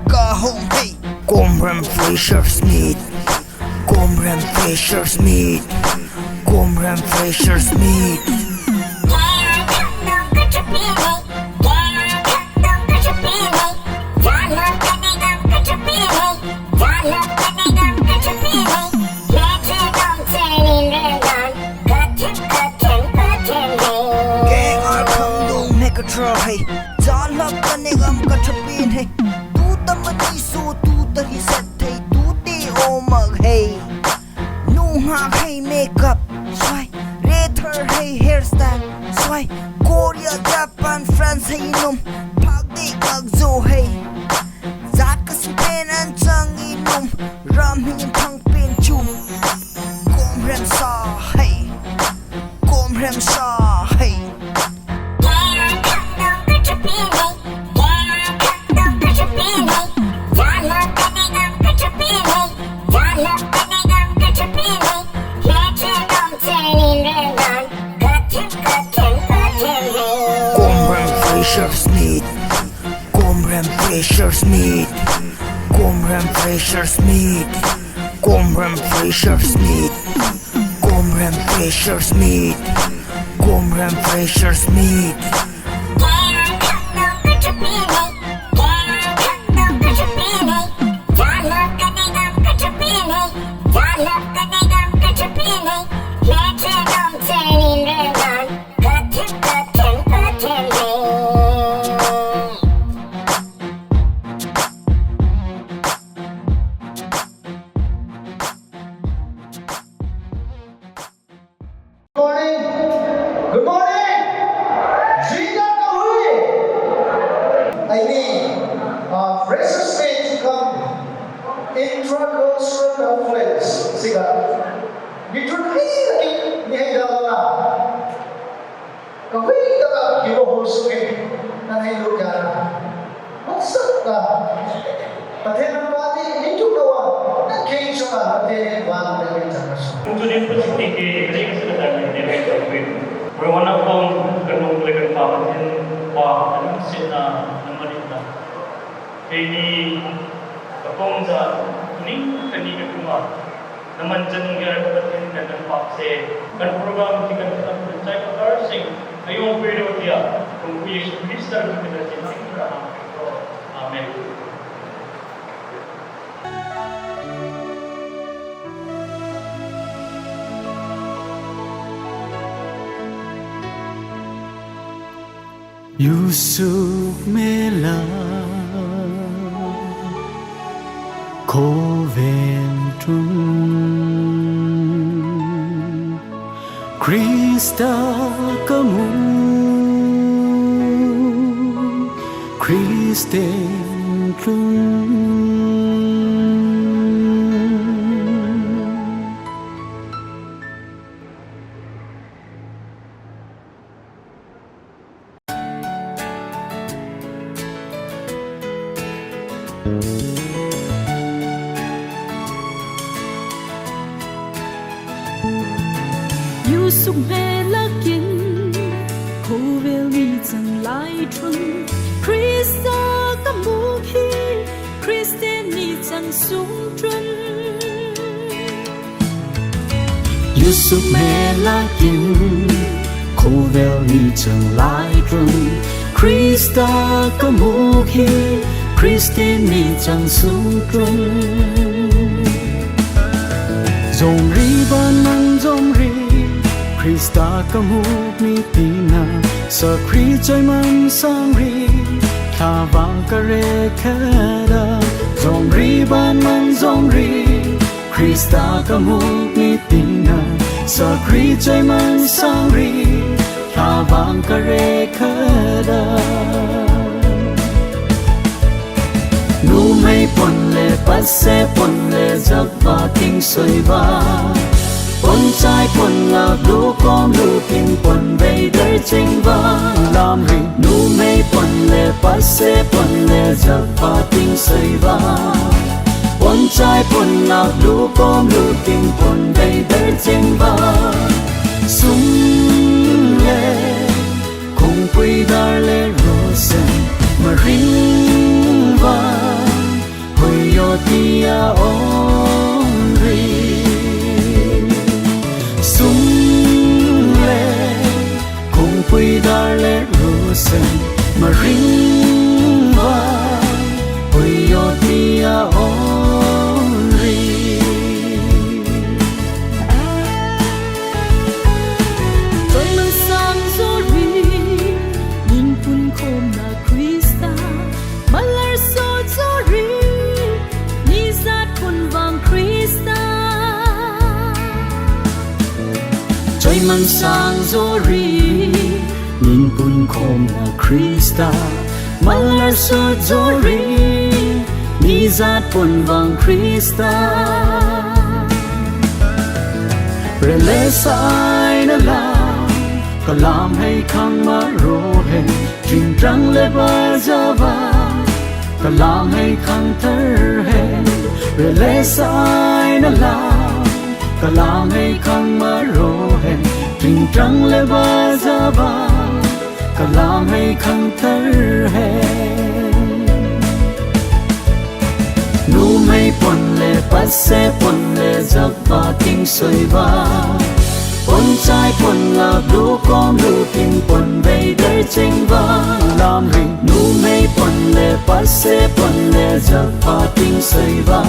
go home hey Kom Fresher'S meet Kom Fresher'S meet Kom Fresher'S meet K.R.S.U.D make a throw hey Jalap ka nigam ka chapin hey Tu tamani so tu tahi sat hey tu ti o mag hey Nuha hey makeup swai Rether hey hairstyle swai Korea Japan France hey inom Pagdi kagzo hey Zat ka sipen an chang inom Ram hingin pang pin chum Kom sa hey Kom sa hey Fresher'S meet Kom Fresher'S meet Kom Fresher'S meet Kom Fresher'S meet Kom Fresher'S meet Kom Fresher'S meet Good morning! Zika Kahui! I mean, Fresher'S meet come intracultural conflicts. Zika. Literally, ni hay dalawa. Kahui daga hero hulsukin na hay lugar. Magsat ka. Pati ng pati, ito gawa. Nag-cage ka. Pati wala na yung transaction. Tuntunin po si Tiki, kasi kasi natin hindi Berwana pong kanong legal papatin pa anong sina naman ito. Kaya ni kapong sa kuning kanina kuma naman dyan ng papatin na ng pakse. Kan program di kan kita percaya K.R.S.U.D ayong period dia kung Yesus Kristus kita cintai kita. Amen. Yusuf mela Koventum Christa kamu Christentum Yusuf mela kin Kovel ni zang lai trung Krista kamuki Kristen ni zang sung trun Yusuf mela kin Kovel ni zang lai trung Krista kamuki Kristen ni zang sung trun Zong ri ban man zong ri Krista kamuk ni tina sa kri joy man sang ri kawang kare kada zong ri ban man zong ri Krista kamuk ni tina sa kri joy man sang ri kawang kare kada nu mai pon le passe pon le zakwa ting soi ba Pon chai pon la lu kom lu pin pon bay dar ching vang lam ri nu mei pon le passe pon le jak pa ting sai va Pon chai pon la lu kom lu pin pon bay dar ching vang sung le kong pui dar le rosen ma ring vang tia onri sung le kung pui dar le rosen ma ring va pui yo tia onri tôi mang sang zori nhìn pun khom na Krista malar so zori ni zat pun vang Krista trời mang sang zori nhìn pun khom na Krista malar so zori ni zat pun vang Krista rele sai na la kalam hay khang ma ro he jing trăng le ba za ba kalam hay khang thar he rele sai na la kalam hay khang ma ro he jing trăng le ba za ba kalam hay khang thar he nu mai pon le passe pon le zak ba ting soi ba pon chai pon la du kom lu tin pon bay đời chênh va lam ring nu mai pon le passe pon le zak ba ting soi ba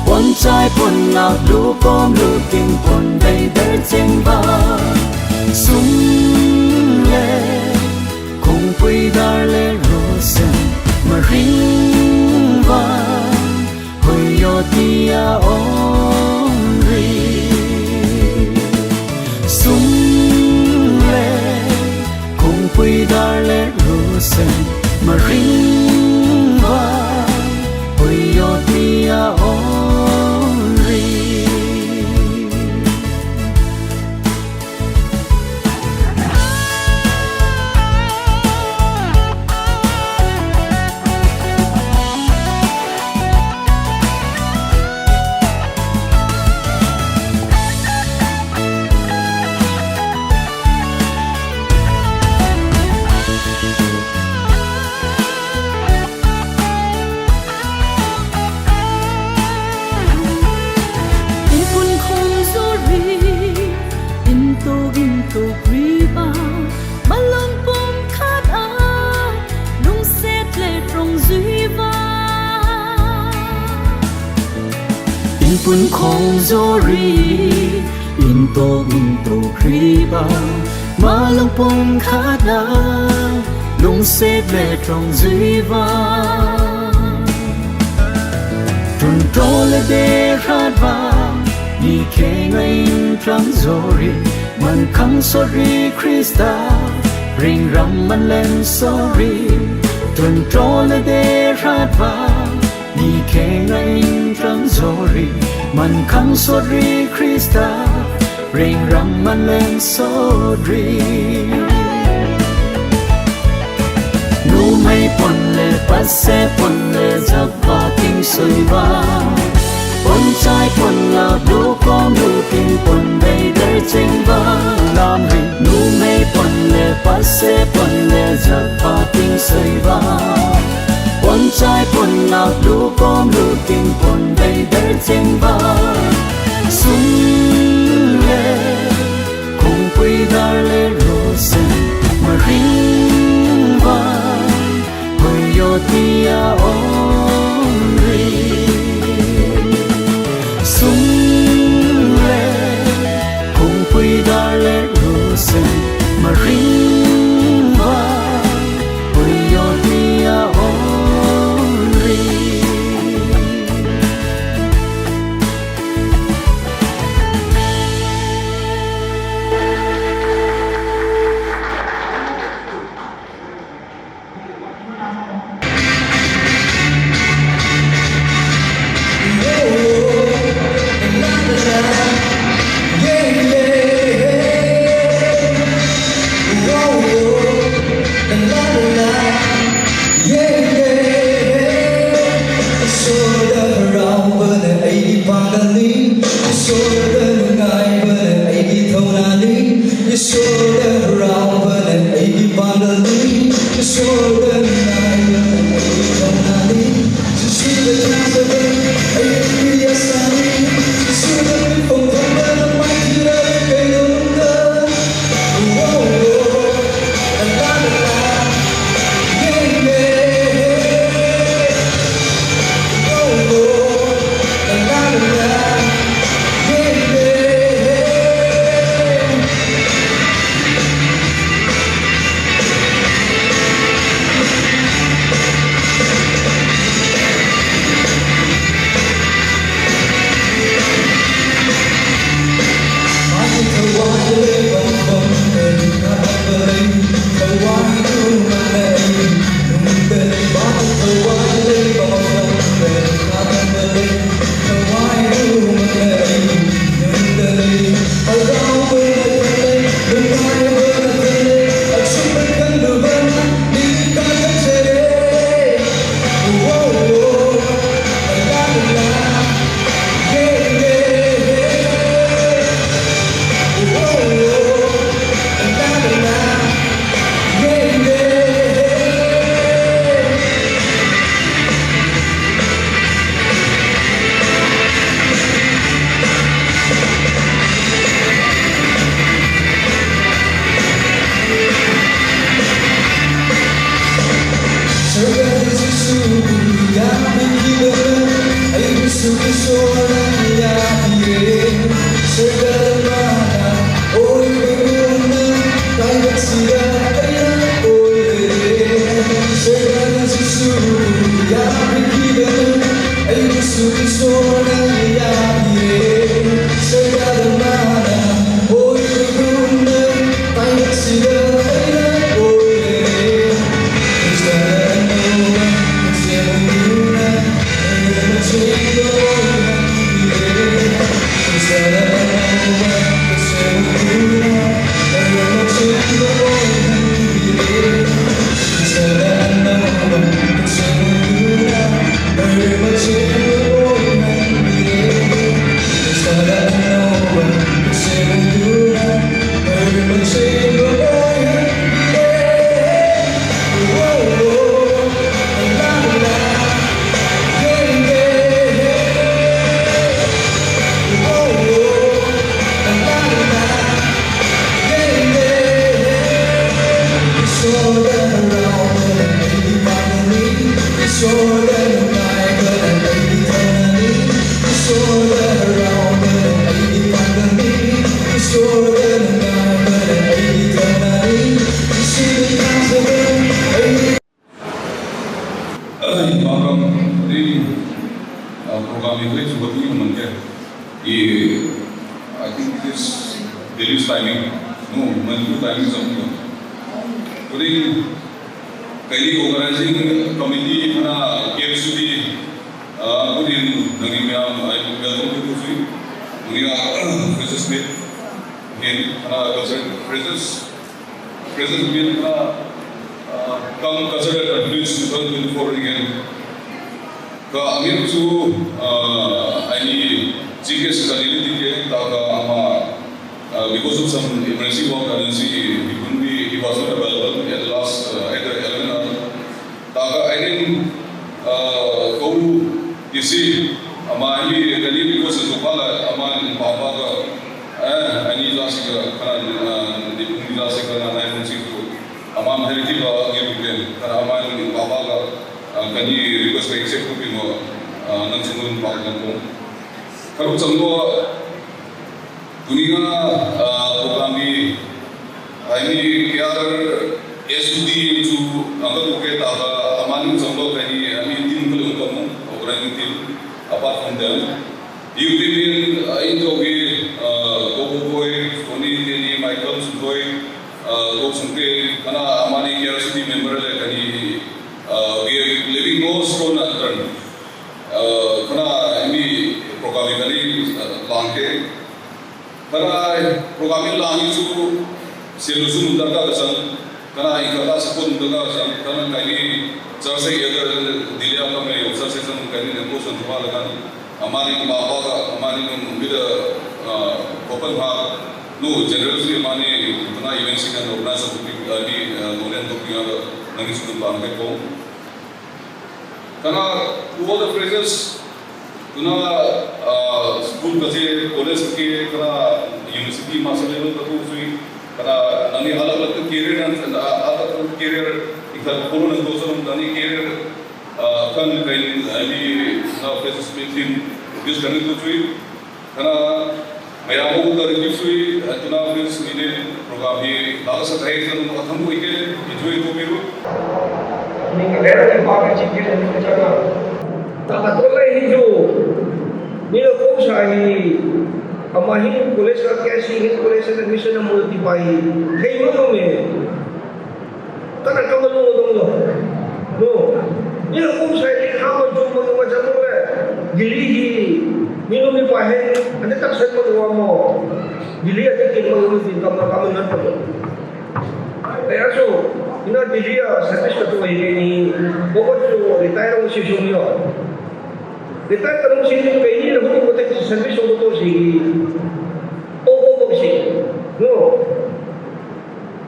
pon chai pon la du kom lu tin pon bay đời chênh va sung le kung pui dar le rosen ma ring va hoi yo tia onri sung le kung pui dar le rosen ma ring va hoi yo tia onri in pun khom zori in to griba malong pom khat a nung set le trong duy va in pun khong zori in to kriba ma long pom khada lung set le trong duy va tròn trô le de rat va ni ke ngai trong zori man khang sorry Krista ring ram man len sorry tròn trô le de rat va ni ke ngai trong zori man khang sorry Krista ring ram man len sorry nu mai pon le passe pon le zak ba ting soi ba pon chai pon la du kom lu tin pon bay đời chênh va lam ring nu mai pon le passe pon le zak ba ting soi ba pon chai pon la du kom lu tin pon bay đời chênh va sung le kung pui dar le rosen ma ring va hoi yo tia onri sung le kung pui dar le rosen ma ring va hoi yo tia onri I think it is Delhi's timing. No, Manipur timing is something. Today, Kaili organizing committee K.R.S.U.D put in Nangimya, I welcome to Kufi, Nia Fresher'S again, Fresher'S again, come consider contributions 2024 again. Amir to any GKS Kalili because of some emergency work currency, he was not available at the last at the 11 hour. I didn't go you see Amani Kalili because of Pala Aman Papa I need Lasika the Lasika and I to Aman Heritiva again Aman Papa can you request to accept to be more Nansungun Pakan Karu Sambo Dunia Programi ini K.R.S.U.D itu angkat buket Aman Sambo kani tim belum kamu orang tim apart from them you been into we Gogo Boy Tony Denny Michael Suboy Gogo Sumpe karena Amani K.R.S.U.D member le kani we are living no stone unturned. Karena ini program kali langke, karena program ini lang itu solusi mudah kesan, karena ikatan sepun mudah kesan, karena kali jasa ia dilihat kami usaha sesuatu kali ni kos untuk malakan, amani bapa amani muda open hak, no generally amani karena event sih kan organisasi di nolen tu kita nanti sudah langke ko. Karena all the Fresher'S school kaje college ke karena university master level तक हुई karena ननी अलग-अलग career dan अलग career इधर पूर्ण दोस्तों ननी career kan kain ini Fresher'S meeting use करने को हुई karena मैं आपको बता रही हूँ इतना Fresher'S ini program ये लाल सताई जन अथम हुई के enjoy को मिलो Ning era ni pakai cikir ni macam tak betul lah itu. Ni aku sahi amahin kolej ka K.R.S.U.D kolej ka admission na multiply. Hey mo me. Kana kamu dong. No. Ni aku sahi kamu jom mo macam tu le. Gili ni lo ni pahe. Anda tak saya mo mo. Gili ada kin mo ni kamu nak apa. Kaya ina dia service ka tu ini bukod tu retire ang session niyo retire karong session kay ini na bukod ko service ang to si o si no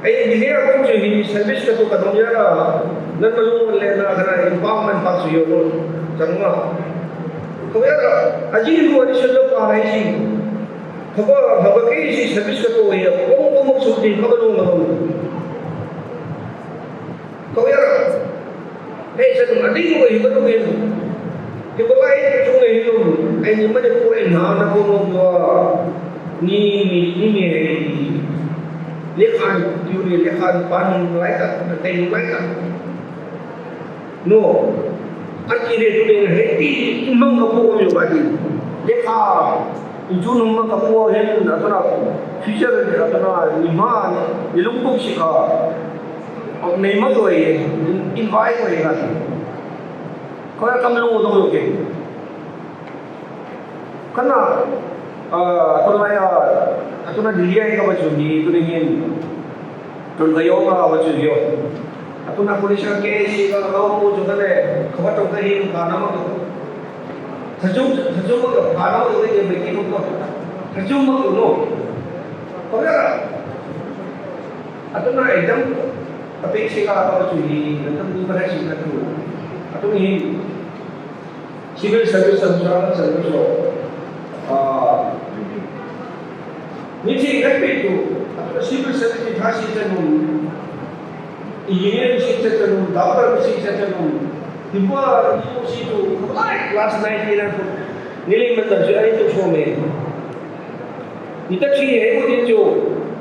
ay dia ako si service ka tu kadong yara nan malung le na kana empowerment pa siyo no sangma kaya aji mo ani selo para isi haba kay si service ka tu ay kung magsudi ka balong kau ya, saya tu mati kau hidup tu hidup. Kita lain cuma hidup. Ini macam kau nak buat ni lekan teori lekan pan lain tak, teknik lain tak. No, Kiri tu ni hati imam kapu kami juga di. Dekha itu nama kapu hen atau na Fisher atau na Liman ilungkung sika. Ang nama tu invite ko kan. Kaya kami lu tu okay. Karena atau na dia yang kamu curi tu ni tergayung kamu curi. Atau na polis yang K.R.S.U kalau juga le, kau tahu kan ini kana mah tu, sejauh mah kana tu dia begini tu, sejauh mah tu no, kau ya, atau na exam, tapi sekarang kau curi, nanti tu pada sih tu, atau ni civil service service ni sih kan begitu, atau civil service ni hasil tu. Engineering शिक्षा चलूँ, doctor शिक्षा चलूँ, दिवार UC तो class 9 की ना नीले में तर्जुमानी तो शो में इतना चीज़ है वो दिन जो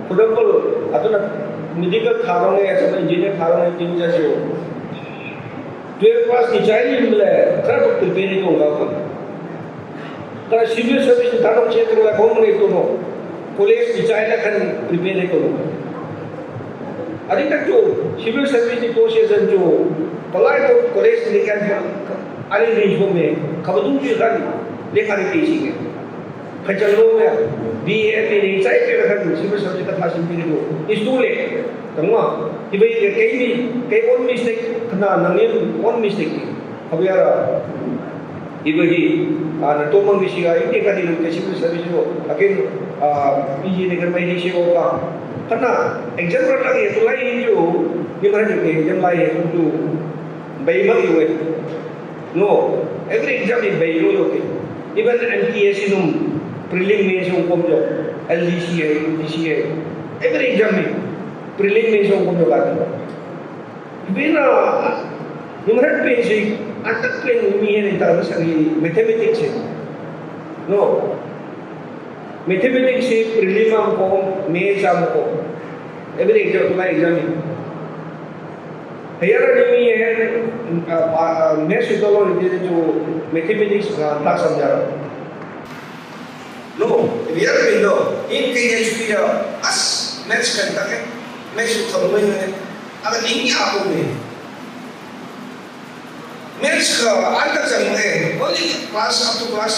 खुद को अतुना मेडिकल खारों में ऐसा इंजीनियर खारों में तीन जैसे हो 12 क्लास निचाई मिला है कर तो प्रिपेयर नहीं होगा अपन कर सिविल सर्विस थानों क्षेत्र में कौन नहीं तो नो पुलिस निचाई ना कर प्रिपेयर नहीं करूँगा अभी तक जो सिविल सर्विस की कोशिश जो पलाय तो कॉलेज लेकर अरे रेंजों में खबरों की गन लेकर के चीज़ खचलों में BA नहीं चाहिए कि रखा सिविल सर्विस का थासिल भी तो इसलिए तंगा कि भाई कई और मिस्टेक ना नंगे और मिस्टेक अब यार इबही तो मंग विषय इतने का दिन के सिविल सर्विस जो अकेले PG लेकर मैं नहीं होगा karena exam pernah lagi itu lain itu gimana juga exam lain itu bayi lagi we no every exam is bayi lagi even MTS itu prelim mains yang kom jo LDCA DCA every exam ni prelim mains yang kom jo lagi bina gimana pensih atas plan ini yang terus lagi mathematics no mathematics से prelim हमको mains हमको every exam तुम्हारा exam ही हयारा नहीं है मैं सुधारो इधर जो मैथमेटिक्स का ताक समझा रहा नो हयारा में लो इन कई एक्सपीरिया अस मैथ्स करता है मैथ्स उठाने में अगर नहीं आपको में मैथ्स का आंसर समझे only class up to class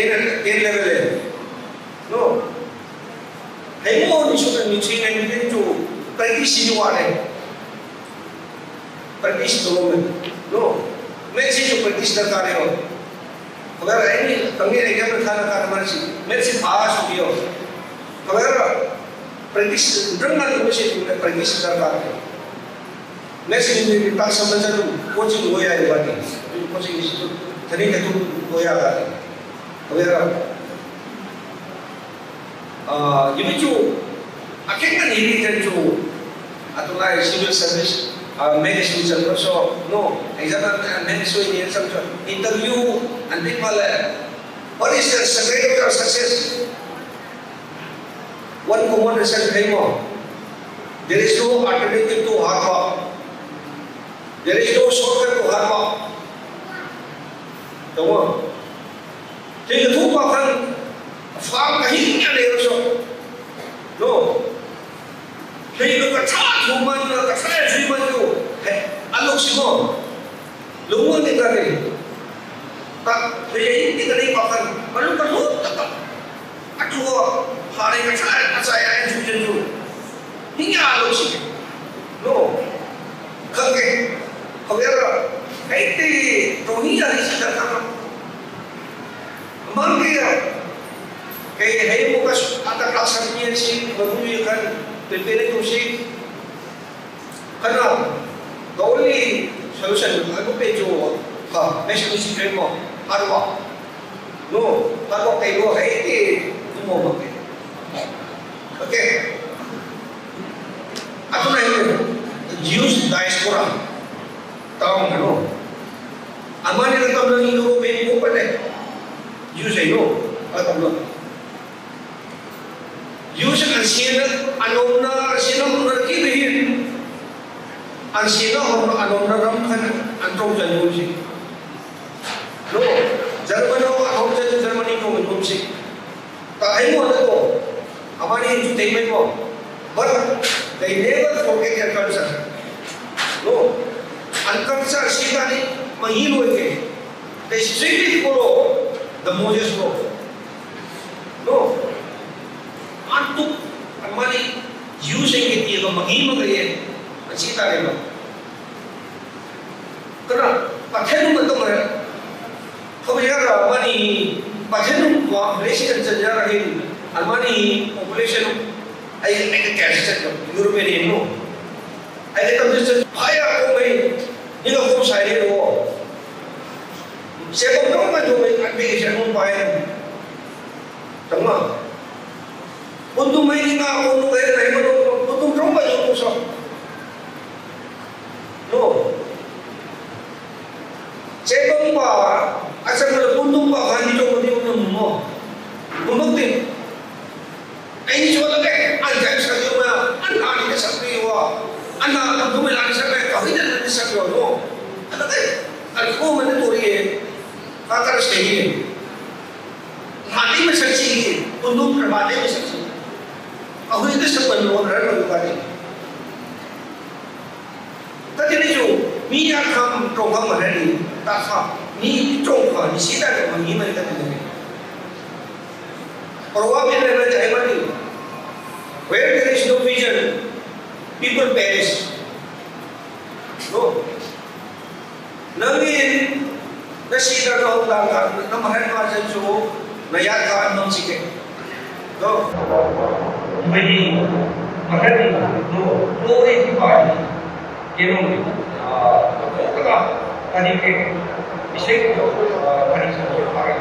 10 level है no, hey mo ni suka ni China ni tu practice ni wala, practice tu no, मैं चीज़ जो practice करता रहे हो, अगर ऐनी तंगे एग्जाम में खाना खाना मर सी, मैं सिर्फ पास हो गया, अगर practice ड्रंगा तो मुझे practice करता रहे, मैं सिर्फ पास समझ जाऊँ, कोचिंग हो जाए बाकी, कोचिंग इस तरीके का तो हो जाता है, अगर ini जो akhirnya ini kan जो atau lain civil service mega civil service so no example mega civil ini sama interview nanti malah what is the secret of success one common result है वो there is no alternative to hard work there is no shortcut to hard work तो वो ठीक है तो पापन farm कहीं नहीं ले रहा सो नो नहीं लोग अच्छा घूमन अच्छा जीवन जो है अलग सिमो लोगों ने करे तब ये नहीं करे पापन मालूम कर लो तब अच्छो हारे अच्छा यार जीवन जो नहीं अलग सिमो नो करके अगर ऐसे तो ही जारी से करता मन के kaya hay mo kas ata klasa niya si mabuya kan prepare ko si kana the only solution ako pe jo ha may solution mo harwa no harwa kayo hay ti mo ba okay ato na yun use diaspora taong ano amani na tablang ino pe mo pa de use ay no atablo use ansina anomna sinam narki behir ansina anomna ram khan antong janyo si German home in Germany from homesick. I know that Amani entertainment more. But they never forget their culture. No. And culture Shitani Mahilo again. They strictly follow the Moses law. No. Antuk Amani using it the Mahima again. Shita Rema. Kena Patenu Matomara. Kamiara money Patenu population Sajara in Almani population I get cash European no. I get a business higher away in a home side war. Second government to make application home by Tama. Untuk main nga untuk kaya na iba untuk trompa yung usap. No. Second pa, asal mo puntung pa hindi to mo. Bumagtin. Ay hindi siya lagi. Andiyan sa iyo na anani ka sa priwa. Anak dumilani sa kaya kahit na sa iyo no. Ano kay? Ako man ito rin. Kakaras kayo. Mati masaksi. Puntung ka mati masaksi. Ako ito sa panuwan rin ng bali. Tadi ni jo, mi ya kam trongkang mana ni, tak sah. Mi trongkang, mi sida ke mana ni kita ni. Perwa bila nak cari mana? Where there is no vision, people perish. No. Nangin, nasida kau tangkap, namahan macam jo, nayat kawan nom sikit. No. Jadi, makanya no itu pasti. Kira apa tadi ke bisa hari sabtu hari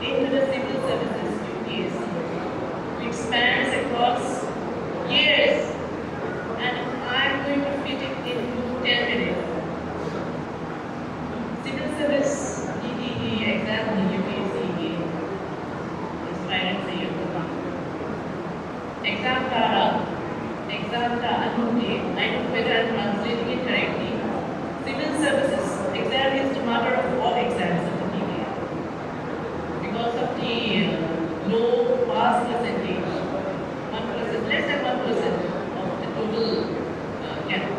into the civil services UPSC, which spans across years, and I'm going to fit it into 10 minutes. Civil service DTE exam in UPSC is final say of the month. Exam ka anunde, I don't know whether I'm translating it correctly. Civil services exam is the mother of all exams of the DTE. Because of the low pass percentage, 1%, less than 1% of the total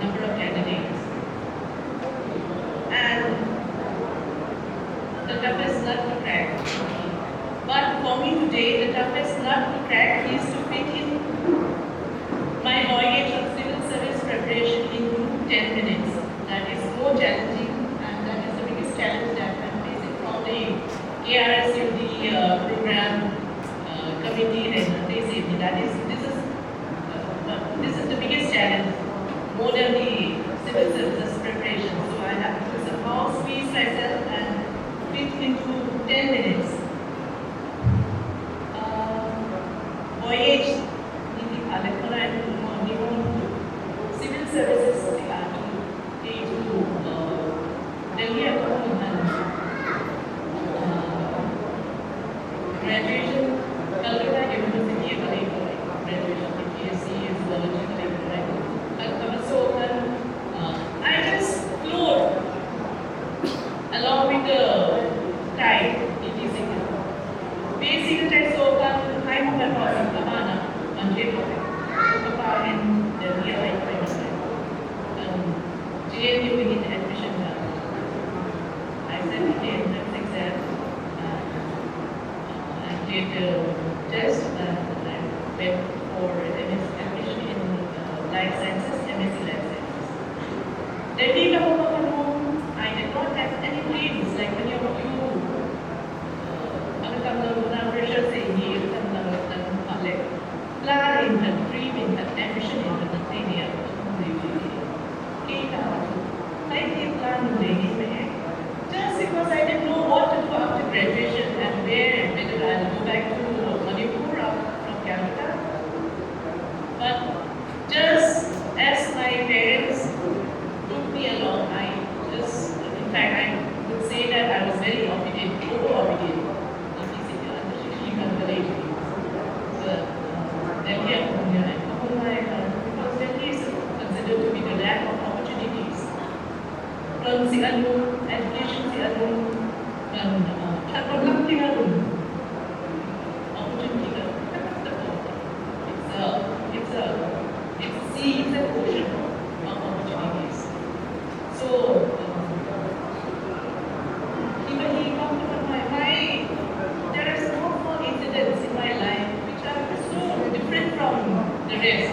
number of candidates. And the toughest nut to crack. But for me today, the toughest nut to crack is to fit in my voyage of civil service preparation into 10 minutes. That is more challenging, and that is the biggest challenge that I'm facing from the K.R.S.U.D program committee and they say this is the biggest challenge, more than the civil services preparation. So I have to somehow squeeze myself and fit into 10 minutes. Voyage in the Alekona and civil services Delhi graduation, Calcutta University graduation, KSC is so I just flowed along with the tide. Basically, so I'm a person, and JNU in admission. I sent the entrance exam. I did test and I went for admission in life sciences, MSc life sciences. Delhi I did not have any dreams like many of you. Fresher'S plan in the dream in the ambition in the Tanzania. Just because I didn't know what to do after graduation and whether I'll go back to Manipur from Calcutta. But just as my parents took me along, in fact, I would say that I was very obedient, over-obedient. Considered to be the lack of opportunities. From si education si and opportunity it's a sea, it's an ocean of opportunities. So even he come to there are small incidents in my life which are so different from the rest.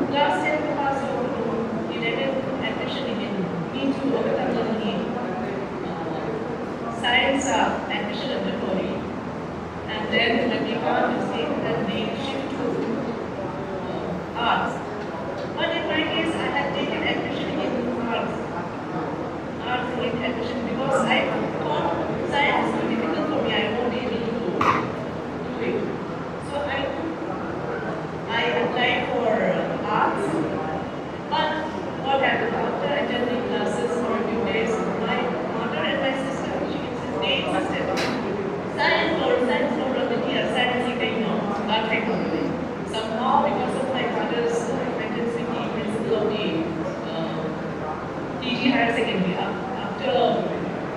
Class 10 pass over 11 admission in Me2 science admission laboratory, and then when we got the same, then they shift to arts. But in my case, I had taken admission in arts in admission because I thought science is too difficult for me. I won't be able to do it. So I applied for arts. But what happened after attending classes for a few days, my mother and my sister, they insisted. Science probability or science not technology. Somehow, because of my father's acquaintance with the principal of the TG Higher Secondary, after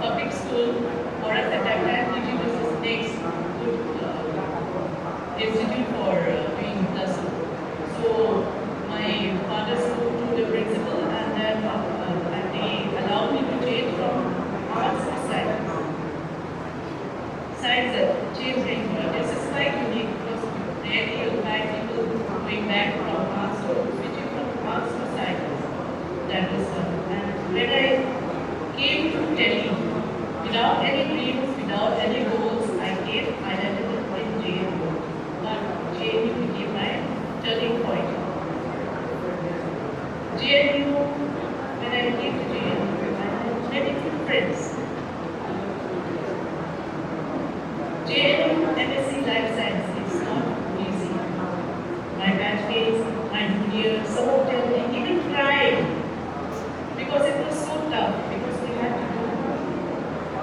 public school, for us at that time, TG was the next good institute for doing plus. So my father spoke to the principal, and then they allowed me to change from arts to science. Science changed this is quite unique because rarely you'll find people going back from arts to switching from arts to science. That was and when I came to Delhi, without any dreams, without any goals, I landed in JNU. But JNU became my turning point. JNU, when I came to JNU, I had many good friends.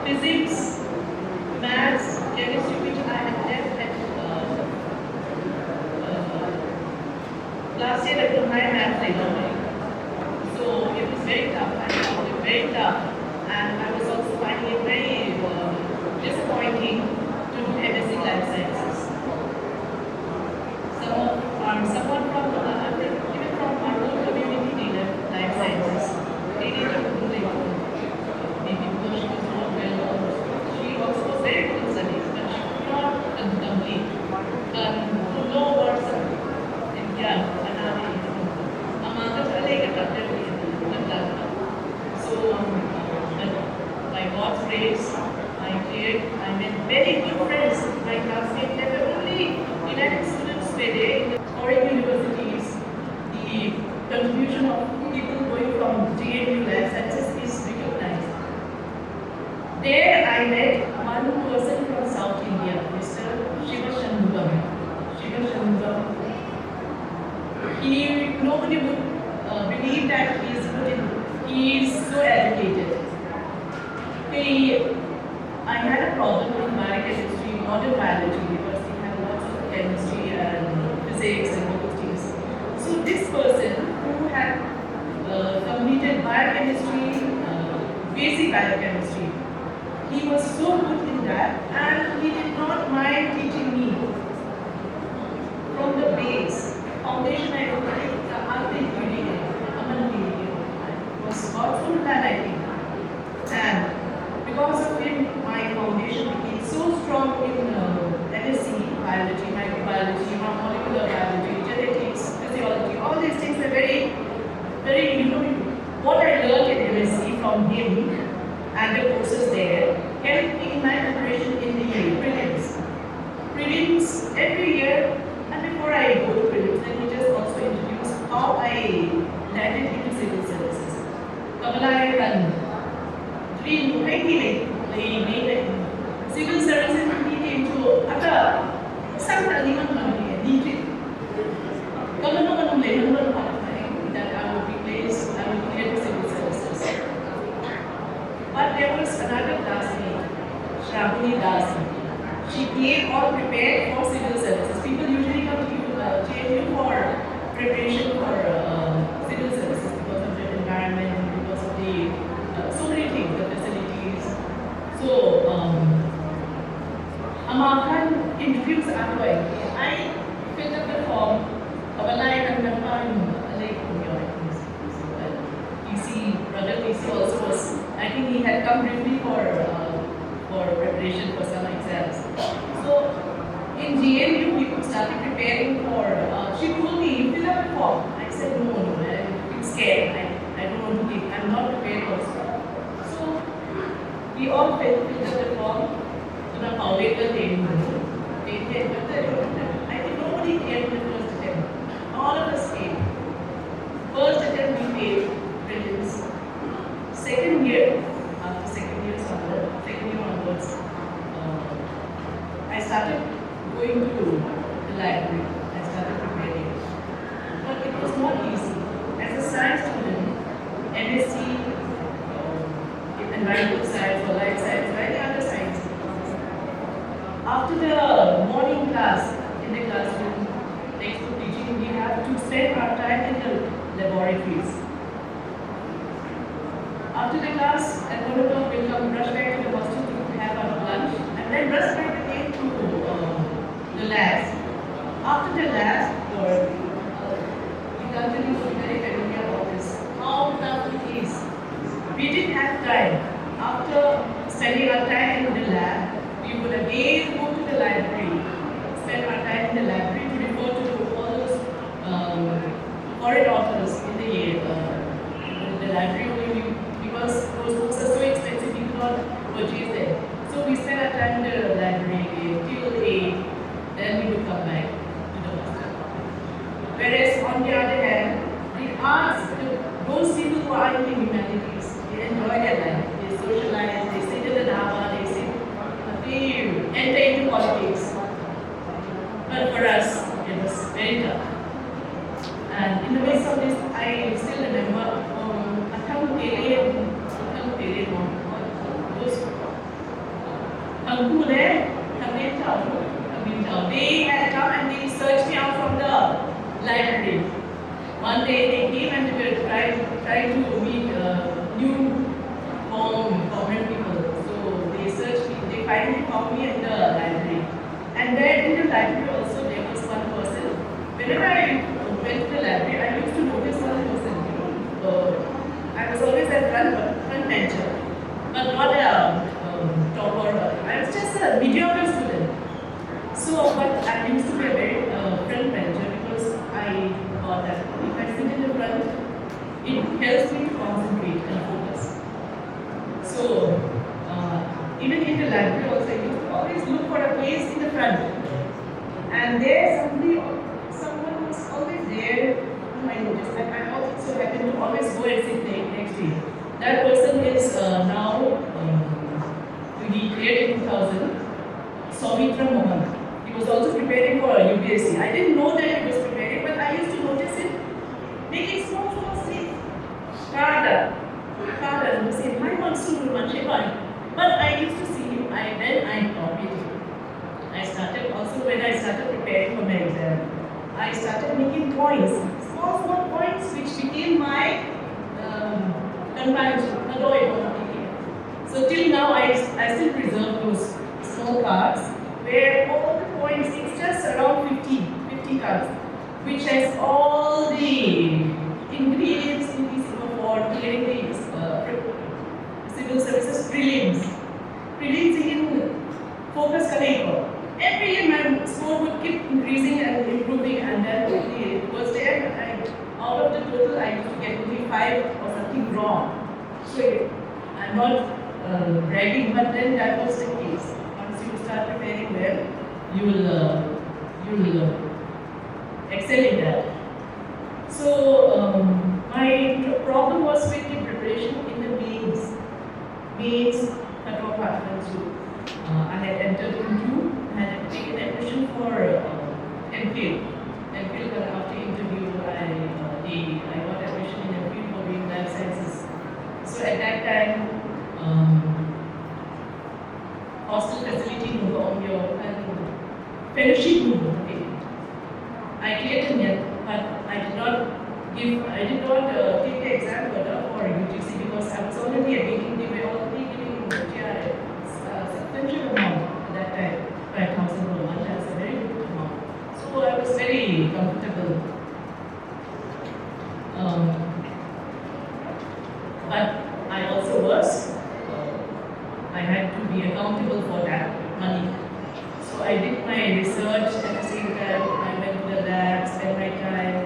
physics, maths, chemistry, which I had left at last year I took my maths exam. So it was very tough. I found it very tough, and I was also finding it very disappointing to do MSc Life Sciences. Someone from even from our own community needed life sciences. They needed to do like maybe because she was not well, or she also was very good in studies, but she could not complete. To know what's in So by God's grace, I made very good friends. My classmates, they were only 11 students per day in the foreign universities. The contribution of people going from K.R.S.U. Life Sciences is recognized. There I met one person from South India, Mr. Shiva Shanmugam. Nobody would believe that he is so educated. I had a problem with biochemistry, modern biology, because he had lots of chemistry and physics and all those things. So this person who had completed biochemistry, basic biochemistry, he was so good in that, and he did not mind teaching me from the base. Foundation I was thoughtful that I think. And because of him, my foundation became so strong in MSc, biology, microbiology, molecular biology, genetics, physiology, all these things are very, what I learned in MSc from him and the courses there helped me in my preparation in the prelims. Prelims every year, and before I go to prelims, let me just also introduce how I landed into civil services. Kamalai and dream civil services into other some element needed. That I would be placed, I would clear the civil services. But there was another classmate, Shravani Dasi. She came all prepared for civil services. People usually come to you for preparation for civil services because of the environment, because of the so many things, the facilities. So Amakhan introduced Atoy. I filled up the form. Kamalai and Nafan like PC, brother PC also was. I think he had come briefly for preparation for some exams. So in GNU, we started preparing for. She told me, fill up the form. I said no, I'm scared. I don't want to give. I'm not prepared also. So we all filled up the form. So now how they were I think nobody came to the first attempt. All of us came. First attempt we failed prelims. Second year onwards, I started going to the library. I started preparing. But it was not easy. As a science student, MSc, environmental science or life science or any other science, after the morning class in the classroom, textbook teaching, we have to spend our time in the laboratories. After the class, at 1 o'clock, we'll come rush back to the hostel to have our lunch, and then rush back again to the labs. After the labs, we continue to be very familiar with this. How tough it is. We didn't have time. After spending our time in the lab, we would again go to the library, spend our time in the library to refer to all those foreign authors in the library only. Because those books are so expensive, we could not purchase them. So we spent our time in the library till 8, then we would come back to the hostel. Whereas on the other hand, the arts, those people who are in the humanities, they enjoy their life, they socialize, they sit in the dhaba, they enter into politics. But for us, it was very tough. And in the midst of this, I still remember those They had come and they searched me out from the library. One day they came and they were trying to meet new common people. So they searched me, they finally found me in the library. And there in the library also there was one person. Whenever I went to the library, I used to notice one person, I was always at front bencher, but not a topper. I was just a mediocre student. So, but I used to be a very front bencher because I thought that if I sit in the front, it helps me to concentrate and focus. So, even in the library also, I used to always look for a place in the front. And there someone was always there on my notice. And I also happened to always go and sit next to him. That person is now, he cleared in 2000, Soumitra Mohan. He was also preparing for UPSC. I didn't know that he was preparing, but I used to notice him making small sleep. Kada, he was saying, "My monsoon, but I used to see him, then I copied him. When I started preparing for my exam, I started making points, small points, which became my companionship. So till now, I still preserve those small cards where all the points, it's just around 50 cards, which has all the ingredients for clearing the civil services prelims. Prelims in focus kareko. Every year my score would keep increasing and improving, and then towards the end, out of the total, I used to get only 5 or something wrong. So I'm not bragging, but then that was the case. Once you start preparing well, you will excel in that. So my problem was with the preparation in the mains cut-off patterns. I had entered into and had taken admission for MPhil. After interview, I got admission in MPhil for doing life sciences. So at that time, hostel facility and fellowship. I cleared the net, but I did not take the exam for UTC because I was already awaiting. They were already giving substantial amount at that time, 5,000 per month. That's a very good amount. So I was very comfortable. But I also was. I had to be accountable for that money. So I did my research at the same time. I went to the lab, spent my time,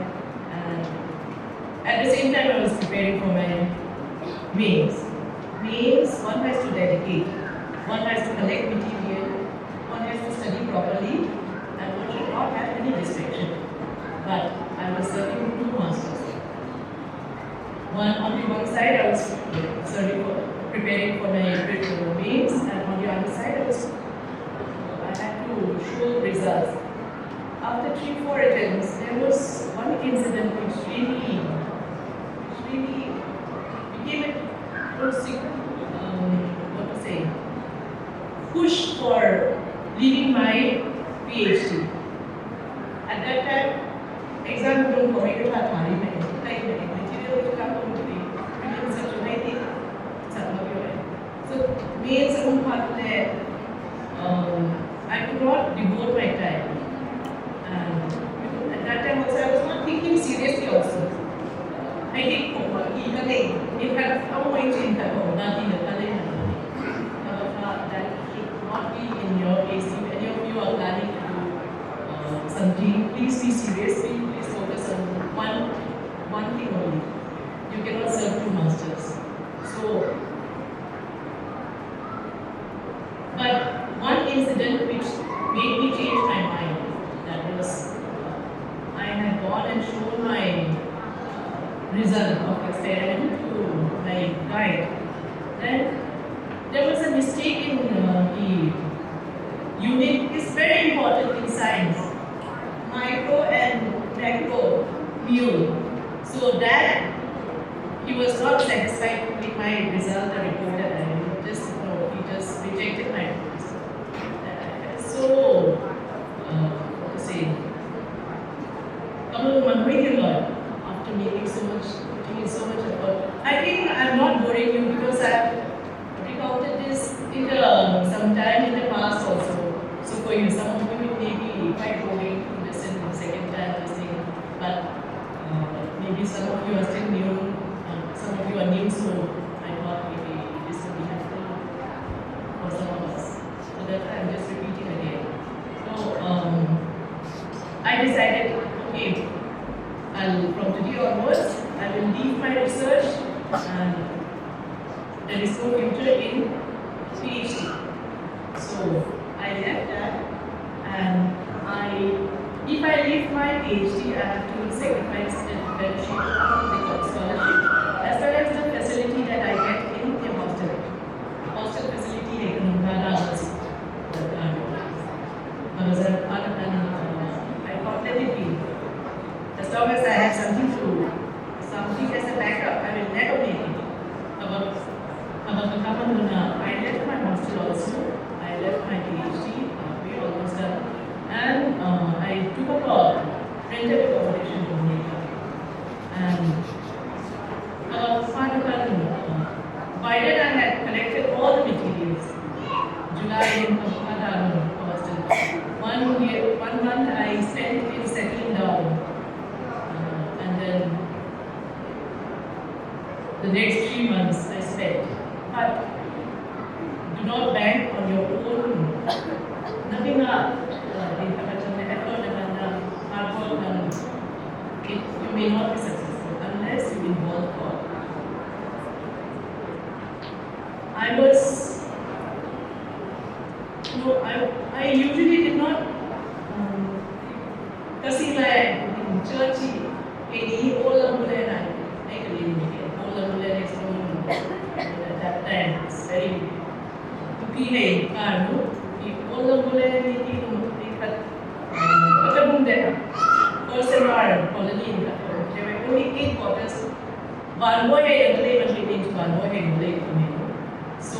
and at the same time I was preparing for my mains. Mains, one has to dedicate, one has to collect material, one has to study properly, and one should not have any distraction. But I was serving 2 masters. On the one side I was preparing for my mains, and on the other side I had to show results. After 3-4 attempts, there was one incident which really became a push for leaving my PhD. At that time, exam don't go into material to come to the such a way. So mains I could not devote my time. And at that time also I was not thinking seriously also. I think in fact, I'm going to that should not be in your case. If any of you are planning to do something, please be serious. Please focus on one thing only. You cannot serve 2 masters. So, but one incident which made me change my mind, that was I had gone and shown my result of experiment to my guide. Then there was a mistake in the unit. It's very important in science, micro and macro mule. So that he was not satisfied with my result, the report, and he just rejected my report. some time in the past also. So for you, some of you may be quite boring to listen the second time listening, but maybe some of you are still new, some of you are new, so I thought maybe this would be helpful for some of us. So that's why I'm just repeating again. So I decided, okay, from today onwards, I will leave my research and there is no future in PhD. So I left that, and if I leave my PhD, I have to sacrifice the fellowship, the scholarship, as well as the facility that I get in the hostel. Hostel facility in Ghana. I thought let it be. As long as I have something as a backup, I will never make it. I left my hostel also. I left my PhD, we almost done, and I took up a rented accommodation in America. And by then I had collected all the materials. July in hostel. 1 month I spent it in settling down, and then the next 3 months I spent. But do not bank on your own. Nothing you may not be successful unless you involve God. I usually did not kasi in church any all mulai I believe all mulai at that time it's very PA all mulai ni person are colony there were only 8 quarters. One boy had one boy so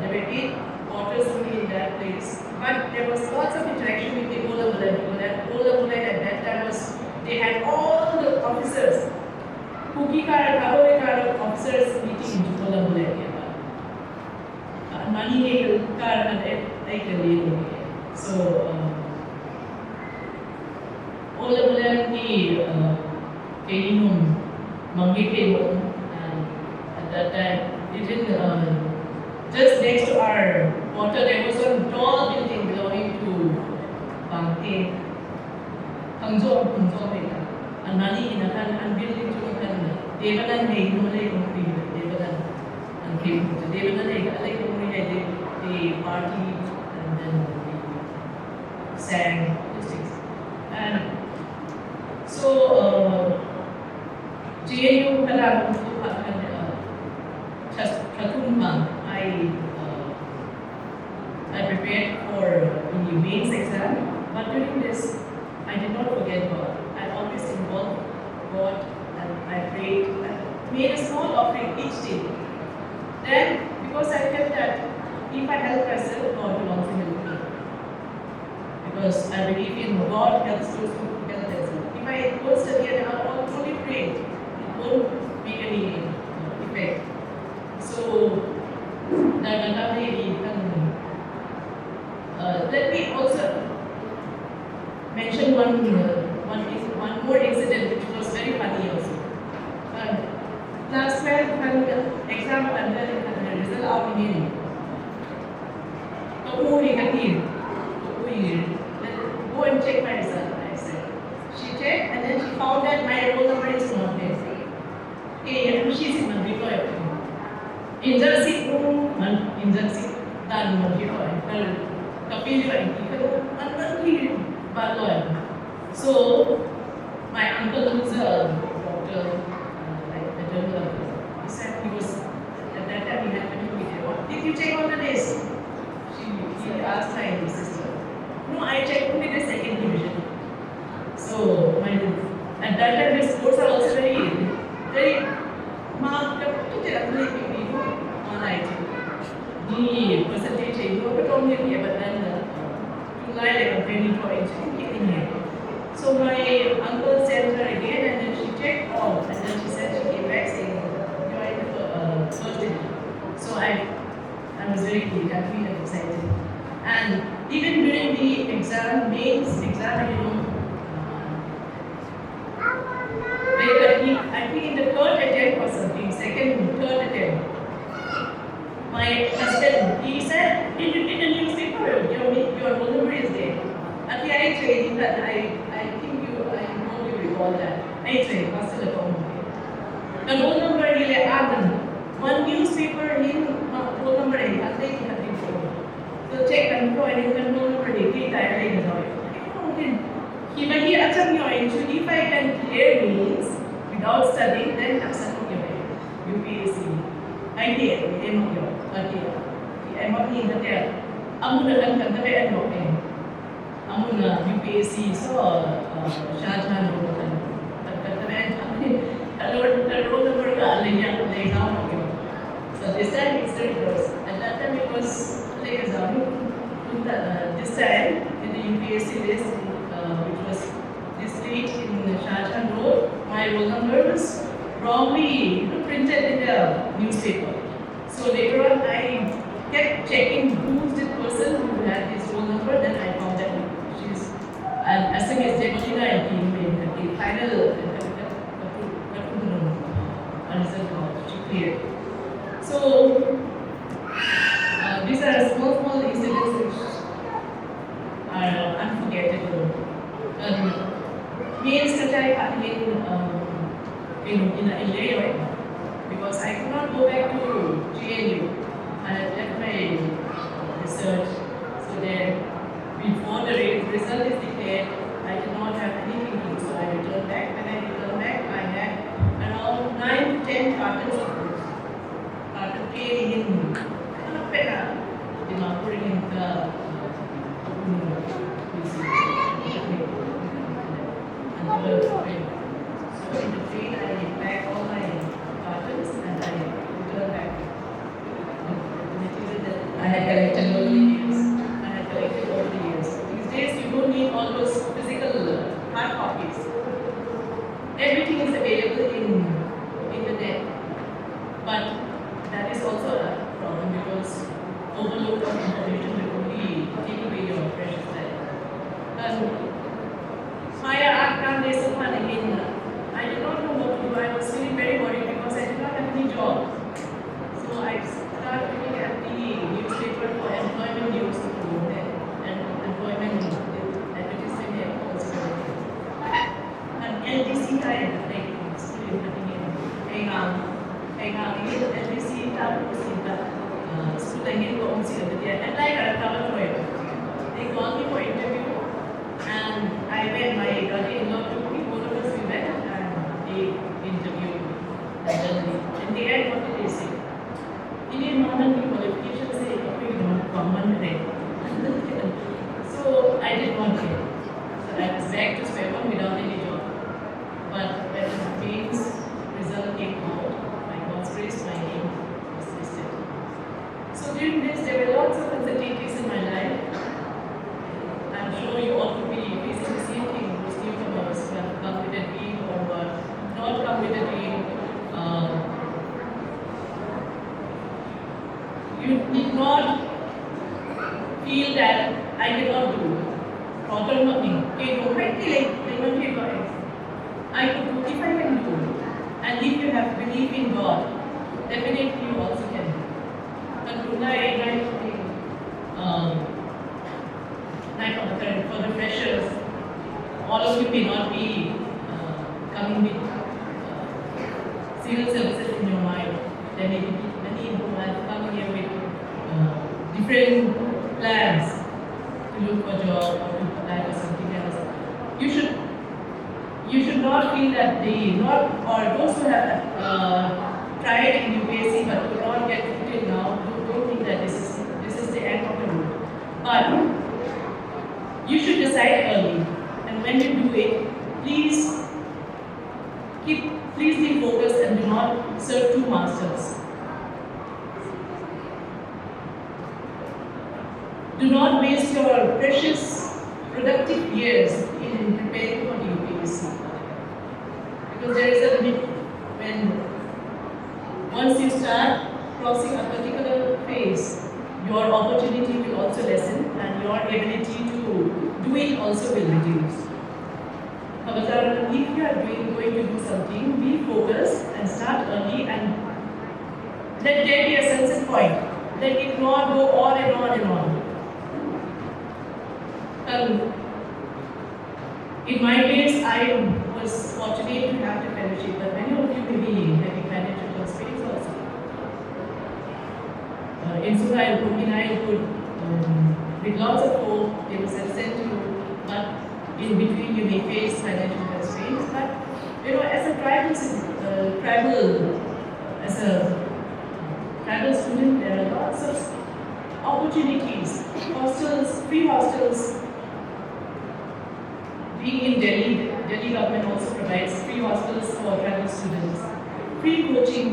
there were 8 quarters only in that place. But there was lots of interaction with the older people. And older people at that time they had all the officers, cookie card, officers meeting in older people. Money card and so older people and at that time it didn't. Just next to our water, there was a tall building belonging to Bangke, Hangzhou, and Nani in a and building to Devanan, Devanan, and came to Devanan, they partied and then they sang these things. And so, JNU I prepared for the mains exam, but during this, I did not forget God. I always involved God and I prayed and made a small offering each day. Then, because I felt that if I help myself, God will also help me. Because I believe in God helps those who help themselves. If I go study and I will truly pray, it won't make any effect. So, let me also mention one more incident which was very funny also. Class 12 exam and result out in go and check my result, I said. She checked and then she found that my roll number is not there. Hey, she's in my before. In Jersey, done so my uncle who's a doctor, he said he was at that time he had to do it. Did you check on the list? She asked my sister. No, I checked only the second division. So at that time the scores are also very marked up to the on IT. The percentage is not only here, but then to lie like a 20 points in here. So my uncle sent her again and then she checked all and then she said she came back saying you are in the first division. So I was very happy and excited. And even during the exam, mains exam, I think in the third attempt or something, third attempt, my husband, he said, in the newspaper, your roll number is there. At the I trained that I know you recall that. I trained, hostel at home. The roll number, he added one newspaper, roll number, I think he had before. So check and go and you can roll number, he when he accept your entry, if I can clear means without studying, then accept your UPSC. I did, I'm not in the there. Amuna kan tabi ano Amuna UPSC so Shahjahan roll number ka lay down. So this time it's the reverse. At that time it was like exam. This time in the UPSC list, which was district in Shahjahan Road, my roll number was wrongly printed in the newspaper. So later on I kept checking who's the person who had his roll number, then I found that she's an SMS Debolina and the final result she cleared. So these are small incidents which are unforgettable. Means that I had in Illinois because I could not go back to GNU. I had left my research. So then, before the result is declared, I did not have anything to do. So I returned back. When I returned back, I had around 9 to 10 cartons of books. Carton training in Dimapur in the so in the train, I packed all my cartons and I returned back. I had collected over the years. These days, you don't need all those physical hard copies. Everything is available in the net. But that is also a problem because overload of information will only take away your precious time. Maya Akram Desapan again. I did not know what to do. I was feeling very worried because I did not have any job. So I started looking at the newspaper for employment news and employment advertisement also. And LDC I like still continuing. LDC tapos school again ko apply for it. They called me for interview. And I went, my daughter-in-law took me, both of us we went and they interviewed me. In the end, what did they say? Indian normal qualifications say, you don't common rate. So I did not get. So I was back to square one without any job. But when the mains result came out, my God's grace, my name was listed. So during this, there were lots of uncertainties in my life. I'm sure you all would be facing the same thing, those newcomers who have come with a dream or who are not come with a dream. You did not feel that I cannot do. Proper nothing. I could do if I can do. And if you have belief in God, definitely you also can. For the freshers, all of you may not be coming with civil services in your mind. There may be many who have come here with different plans to look for a job or to apply for something else. You should not feel that those who have tried in UPSC but could not get till now, don't think that this is the end of the road. But you should decide early, and when you do it, please be focused and do not serve two masters. Do not waste your precious, productive years in preparing for the UPSC. Because there is a limit when once you start crossing a particular phase, your opportunity will also lessen and your ability to do it also will reduce. However, if you are going to do something, be focused and start early and let there be a sunset point. Let it not go on and on and on. In my case, I was fortunate to have the fellowship, but many of you may be having financial constraints also. In Surah al-Qur'an, with lots of hope, they will send to you, but in between you may face financial constraints. But as a tribal student, there are lots of opportunities, hostels, free hostels. Being in Delhi government also provides free hostels for tribal students, free coaching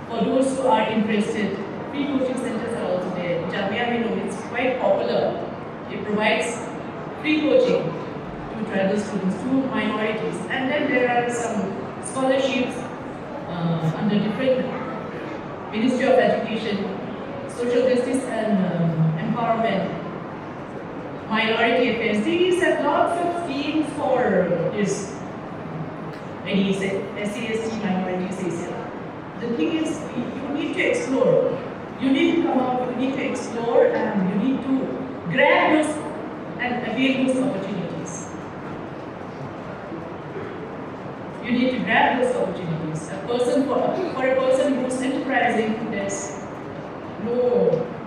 for those who are interested. Free coaching centers are also there. Jamia, it's quite popular. It provides free coaching to tribal students, to minorities. And then there are some scholarships under different Ministry of Education, Social Justice and Empowerment, Minority Affairs. These have lots of schemes for this SC/ST minorities. The thing is, you need to explore. You need to come out, you need to explore, and you need to grab those and avail those opportunities. You need to grab those opportunities. For a person who's enterprising, there's no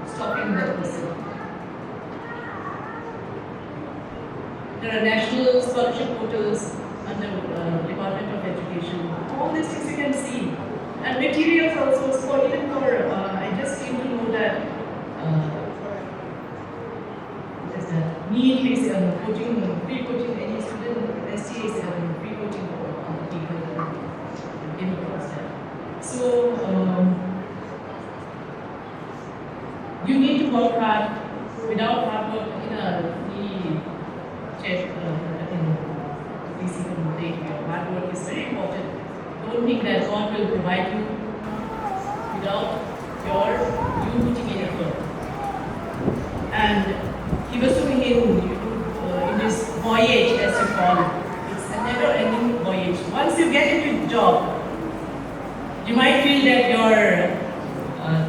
stopping that person. There are national scholarship portals under Department of Education. All these things you can see. And materials also for I just came to know that need-based coaching, free coaching, any student, STAs and free coaching for other people in across that. So you need to work hard. Without hard work, hard work is very important. Don't think that God will provide you without you putting in effort. And he was doing in this voyage, as you call it. It's a never-ending voyage. Once you get into a job, you might feel that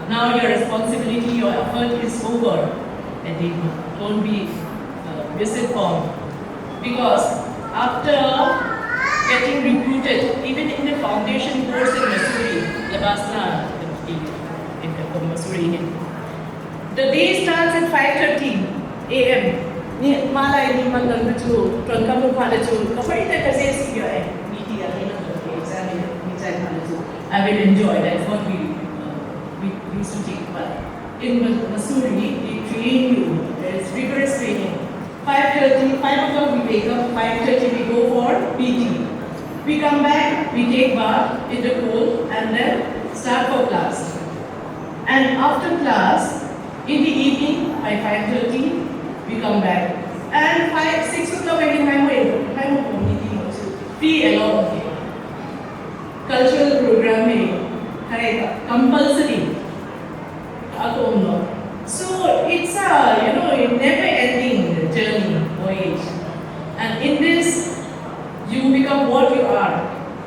now your responsibility, your effort is over. And don't be misinformed. Because after getting recruited, even in the foundation course in Missouri, Labasna, in Missouri, the day starts at 5:30 a.m. I will enjoy. That's what we used to take part. In Missouri, they train you. There is rigorous training. 5 o'clock we wake up, 5:30 we go for PT. We come back, we take bath in the pool and then start for class. And after class, in the evening by 5:30, we come back. And 6 o'clock again, I'm meeting also. Free along. Cultural programming, compulsory. So it's a never-ending journey, voyage. And in this, you become what you are.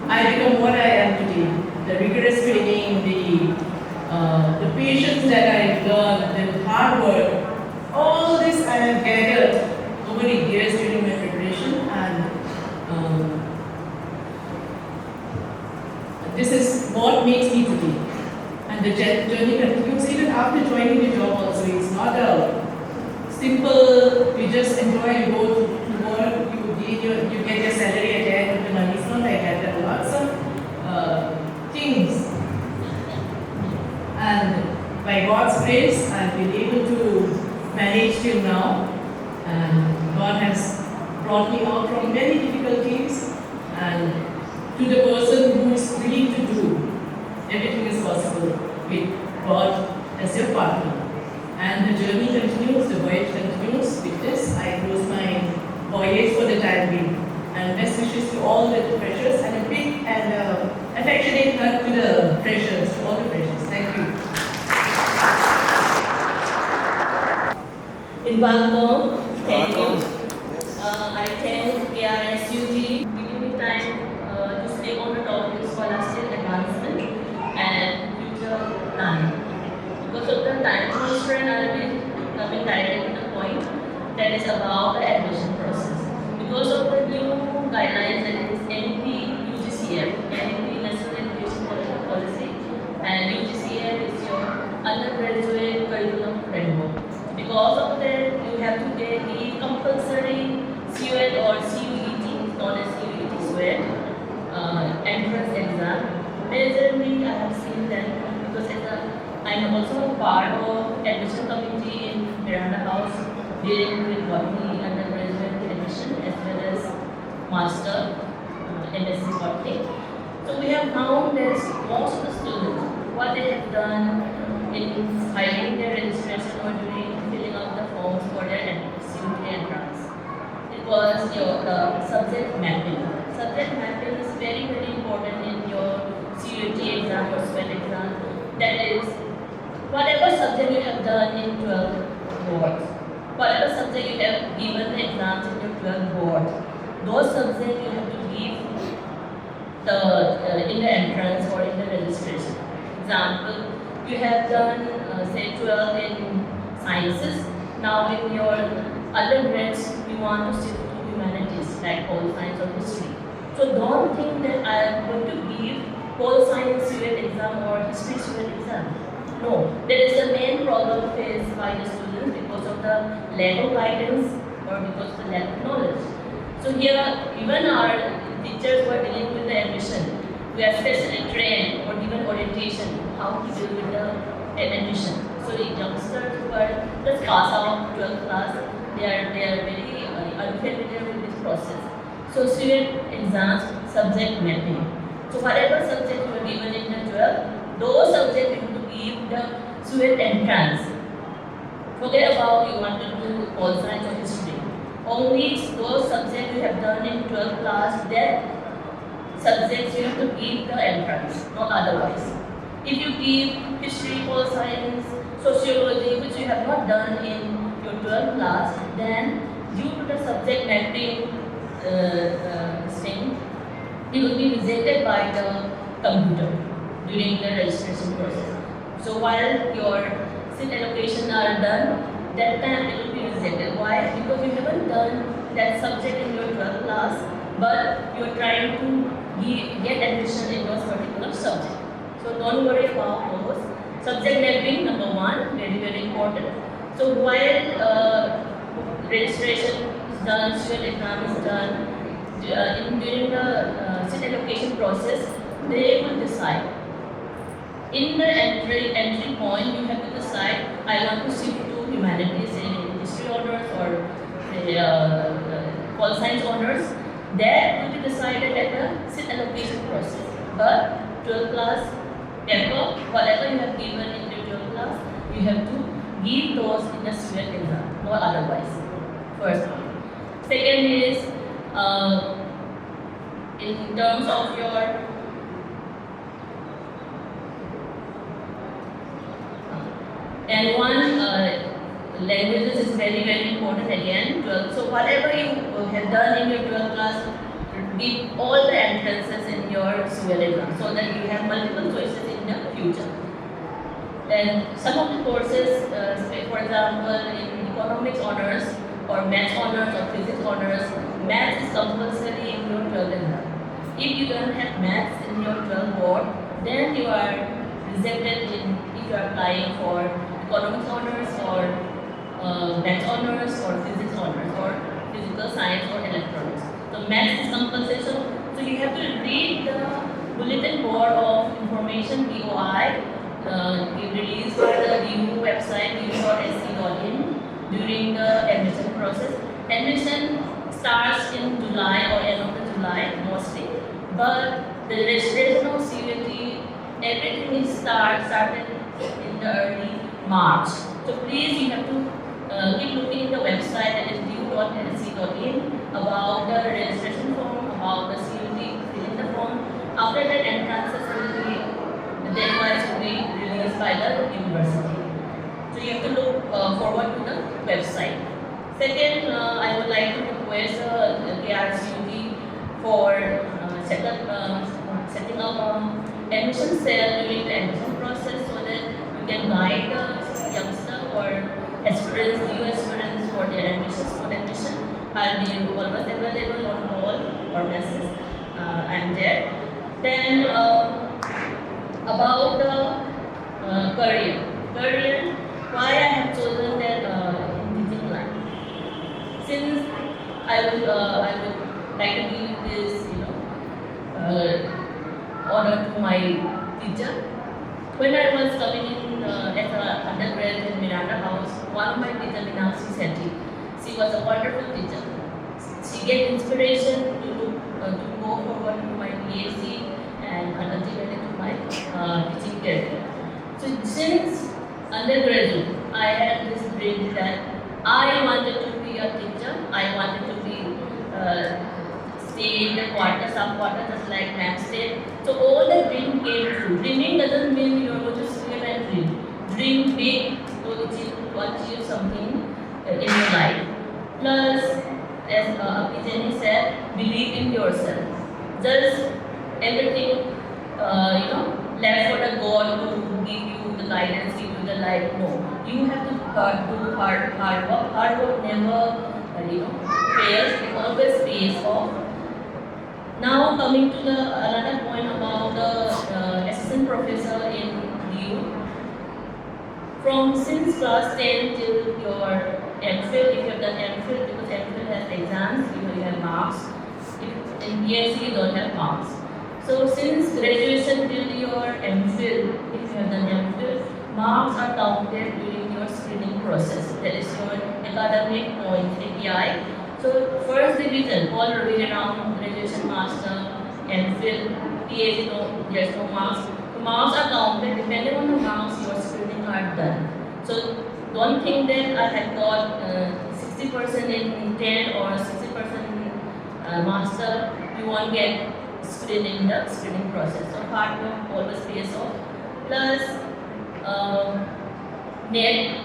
I become what I am today. The rigorous training, the patience that I've learned, the hard work, all this I have gathered over the years during my preparation, and this is what makes me today. And the journey continues even after joining the job also. It's not a simple, you just enjoy, you go to work, you get your salary at the end of the month. It's not like that. There are lots of things. And by God's grace, I've been able to manage till now. And God has brought me out from many difficulties, and to the person who is willing to do, everything is possible with God as your partner. And the journey continues, the voyage continues. With this, I close my voyage for the time being. And best wishes to all the freshers, and a big and affectionate hug to the freshers, to all the freshers. Thank you. In welcome, thank you. I thank K.R.S.U.D giving me time to speak on the topic scholastic advancement and future planning. Because of the time constraint, I will be coming directly to the point that is about the admission process. Because of the new guidelines that is NEP UGCF, NEP National Education Policy, and UGCF is your undergraduate curriculum framework. Because of that, you have to take the compulsory CUET or CUET, known as CUET SUET, entrance exam. Majorly, I have seen that because I am also a part of admission committee in Miranda House dealing with botany undergraduate admission as well as master MSc botany. So we have found that most of the students, what they have done in filing their registration or doing filling out the forms for their CUET entrance, it was your subject mapping. Subject mapping is very, very important in your CUET exam or SUET exam. That is, whatever subject you have done in 12 boards, whatever subject you have given the exams in your 12 boards, those subjects you have to give in the entrance or in the registration. Example, you have done say 12 in sciences. Now in your undergrads, you want to shift to humanities like pole science or history. So don't think that I am going to give pole science CUET exam or history CUET exam. No, that is the main problem faced by the students because of the lack of guidance or because of the lack of knowledge. So here, even our teachers who are dealing with the admission, we are specially trained or given orientation how to deal with the admission. So the youngsters who are just pass out 12th class, they are very unfamiliar with this process. So CUET exams, subject mapping. So whatever subject you are given in the 12th, those subjects you have to give the CUET entrance. Forget about you want to do pole science or history. Only those subjects you have done in 12th class, that subjects you have to give the entrance, not otherwise. If you give history, pole science, sociology, which you have not done in your 12th class, then due to the subject mapping thing, it will be rejected by the computer during the registration process. So while your seat allocation are done, that time it will be rejected. Why? Because you haven't done that subject in your 12th class, but you are trying to get admission in those particular subject. So don't worry about those. Subject mapping, number one, very, very important. So while registration is done, CUET exam is done, during the seat allocation process, they will decide. In the entry point, you have to decide, I want to shift to humanities in history honors or pol science honors. That will be decided at the seat allocation process. But 12th class paper, whatever you have given in the 12th class, you have to give those in the CUET exam, not otherwise. First one. Second is, in terms of your and one languages is very, very important again. 12. So whatever you have done in your 12th class, give all the entrances in your CUET exam so that you have multiple choices in the future. And some of the courses, for example, in economics honors or maths honors or physics honors, maths is compulsory in your 12th exam. If you don't have maths in your 12th board, then you are rejected if you are applying for economics honors or maths honors or physics honors or physical science or electronics. So maths is compulsory. So you have to read the Bulletin Board of Information (BOI) released by the DU website du.sc.in during the admission process. Admission starts in July or end of the July mostly, but the registration of CUET, everything is started in the early March. So please, you have to keep looking at the website, that is du.sc.in, about the registration form, about the CUET, filling the form. After that, entrances will be, the deadlines will be released by the university. So you have to look forward to the website. Second, I would like to request K.R.S.U.D for setting up admission cell during the admission process so that we can guide the youngster or aspirants, new aspirants for their admissions, for admission. I'll be always available on all or messages. I'm there. Then about the career, why I have chosen that in teaching line. Since I would like to give this, honor to my teacher. When I was coming in as an undergrad in Miranda House, one of my teachers, Meenakshi Sethi, she was a wonderful teacher. She gave inspiration to go forward to my PhD and ultimately to my teaching career. So since undergraduate, I had this dream that I wanted to be a teacher. I wanted to be stay in the quarter, some quarter, just like Reim said. So all the dream came true. Dreaming doesn't mean you're going to sleep and dream. Dream big to achieve something in your life. Plus, as Jenny said, believe in yourself. Just everything, left for the God to give you the guidance, give you the life. No, you have to do hard work. Hard work never, fails. It always pays off. Now coming to the another point about the assistant professor in DU. From since class 10 till your MPhil, if you have done MPhil, because MPhil has exams, you have marks. If in PhD you don't have marks. So since graduation till your MPhil, if you have done MPhil, marks are counted during your screening process. That is your academic points, API. So first division, all the way around graduation, master, MPhil, PhD, there's no marks. The marks are counted depending on the marks your screening are done. So don't think that I have got 60% in 10 or 60% in master, you won't get screening the screening process. So hard work always pays off. Plus NET,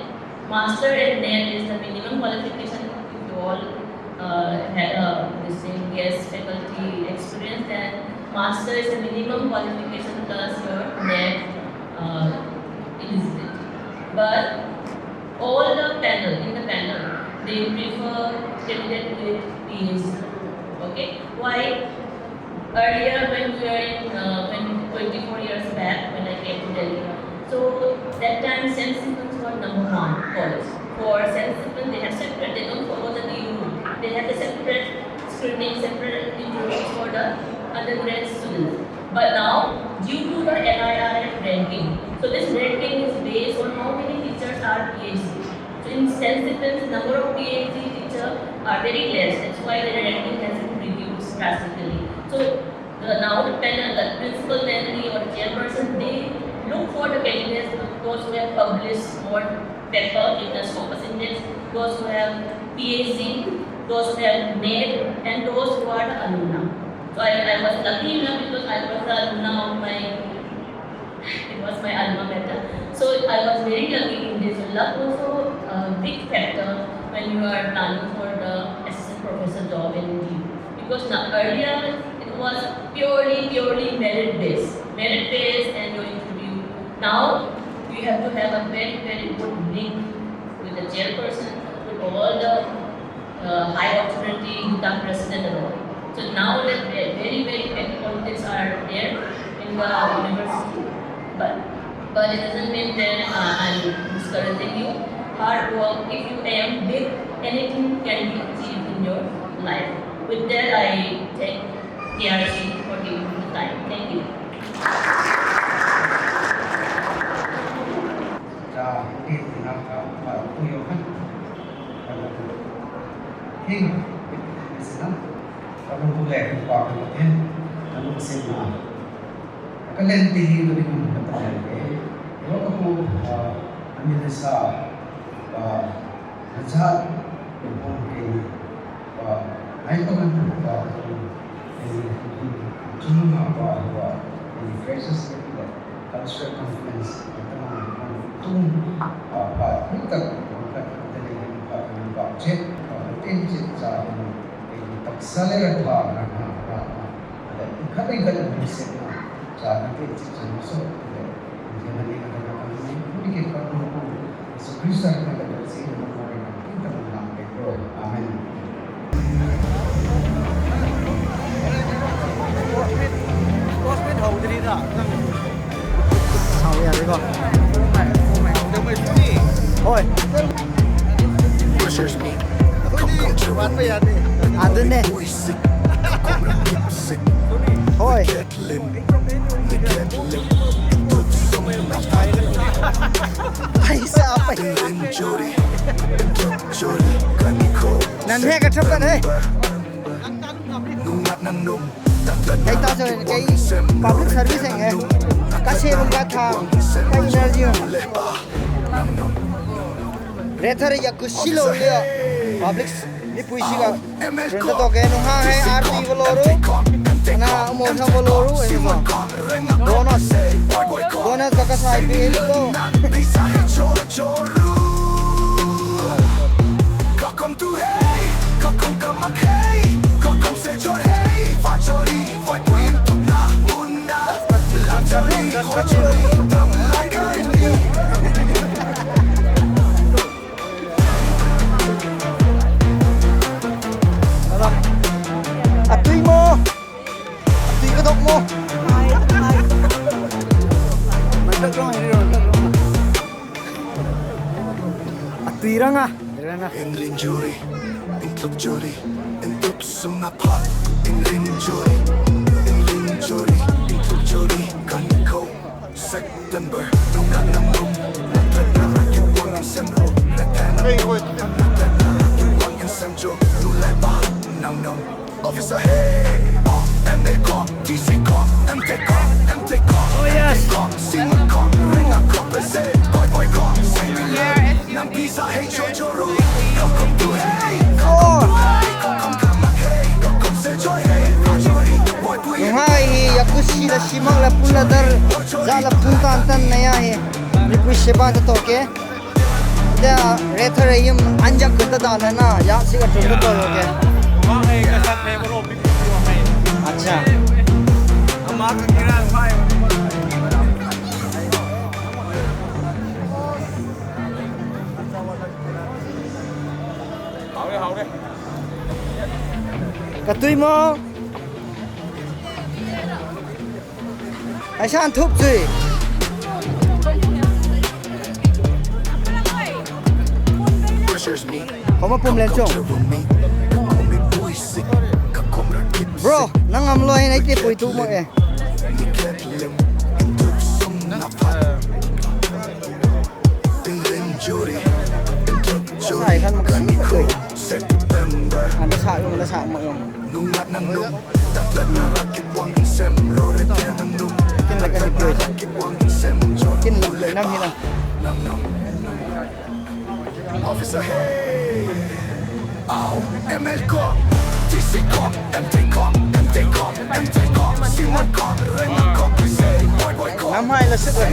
master and NET is the minimum qualification. If you all had the same guest faculty experience, then master is the minimum qualification plus your NET eligibility. But all the panel, in the panel, they prefer candidate with PhD. Okay? Why? Earlier when we were in, when 24 years back when I came to Delhi, so that time St. Stephen's were #1 college. For St. Stephen's they have separate, they don't follow the DU rule. They have the separate screening, separate interviews for the undergrad students. But now, due to the NIRF ranking, so this ranking is based on how many teachers are PhD. So in St. Stephen's, number of PhD teachers are very less. That's why the ranking has been reduced drastically. So now the panel, the principal mentee or chairperson, they look for the candidates, those who have published more paper in the Scopus Index, those who have PhD, those who have NET, and those who are the alumni. So I was lucky enough because I was the alumna of it was my alma mater. So I was very lucky in this. Luck also a big factor when you are planning for the assistant professor job in DU. Because now, earlier it was purely merit based and your interview. Now you have to have a very good link with the chairperson, with all the high authority, the president and all. So now that very petty politics are there in the university, but it doesn't mean that I'm discouraging you. Hard work, if you aim big, anything can be achieved in your life. With that, I thank K.R.S.U. for giving me the time. Thank you. Fresher'S cultural conference kinchit sa pagsalera pa na ikatay ka lang visit na sa kinchit sa muso hindi na rin kami hindi pa ko so Kristo ang nagdalsin mo ko rin kita mo lang kay Lord. Amen. Sao vậy đấy con? Thôi. Fresher'S me. Come to Ăn đến đây. Thôi. Hay sao vậy? Nằm hết cái chấp cận đấy. Cái tao chơi cái public service này cái xe bằng cái thang cái energy Rether ya kusilo liya public ni puisi ka renta to ke nung ha hai arti voloru na mosa voloru eno bonus ka sai pe ko Kom tu hey, kom kamak hey, kom se chor hey, fa chori, fa queen tu na una, la chori, fa chori, tam lai dai. Atui mo atui ka dok mo atui ranga In linjury, in club jury, in club summa pot, in linjury, in club jury, gun go, September, no nung, you want in semro, in semjo, no leba, no, officer hey, and they call, TC call, MT call, oh yes sing call, ring a call, say, boy call, say, nam pizza, hey, choro, come to hey, nung hai yakushi la simang la pula dar za la punta tan naya he ni pui seba ta to ke da rether yum anjak kunta dana na ya si ka tum to yo ke ma hai ka sat me bolo big video hai acha ama ka kiran bhai hau de katui mo ai san thup gì Fresher'S me. có mà pum lên chong bro nang am lo này cái pui tu mo e sai kan mak si cười anh nó sai mà ông cái là cái cười cái là năm như nào Officer hey, ow, ML cop, TC cop, MT cop, Simon cop, Reim cop, say, boy cop, năm hai là sức rồi